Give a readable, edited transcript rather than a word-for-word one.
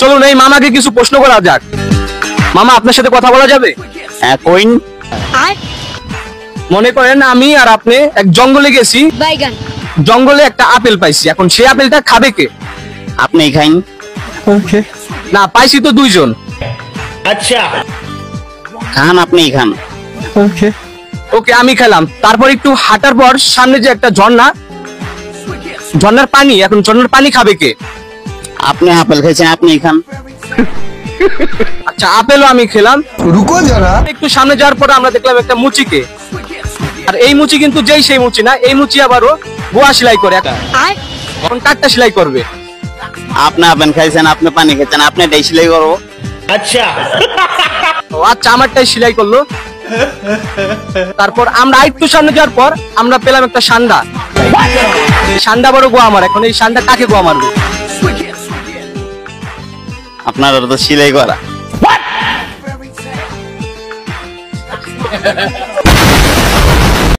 চলুন এই মামাকে কিছু প্রশ্ন করা যাক। মামা, আপনার সাথে কথা বলা যাবে? হ্যাঁ, কইন। মনে করেন আমি আর আপনি এক জঙ্গলে গেছি, জঙ্গলে একটা আপেল পাইছি, এখন সেই আপেলটা খাবে কে? আপনি খাইন। না, পাইছি তো দুইজন। अच्छा খান, আপনি খান। ওকে, আমি খেলাম। তারপর একটু হাঁটার পর সামনে যে একটা ঝর্ণা, ঝর্ণার পানি, এখন ঝর্ণার পানি খাবে কে? আপনি আপেল খাইছেন, আপনি খান। আচ্ছা, আপেলও আমি খেলাম। रुको जरा। একটু সামনে যাওয়ার পর আমরা দেখলাম একটা মুচিকে, আর এই মুচি কিন্তু যেই সেই মুচি না, এই মুচি আবারও বোয়া সেলাই করে। এখন কাঠটা সেলাই করবে। আপনি আপেল খাইছেন, আপনি পানি খাইছেন, আপনি এটাই সেলাই করবো। अच्छा ও আচ্ছা, আমারটাই সেলাই করলো। তারপর আমরা একটু সামনে যাওয়ার পর আমরা পেলাম একটা সান্ডা। সান্ডা বড় গোয়া আমার, এখন এই সান্ডা কাকে গোয়া মারবে? আপনার তো সেলাই করা।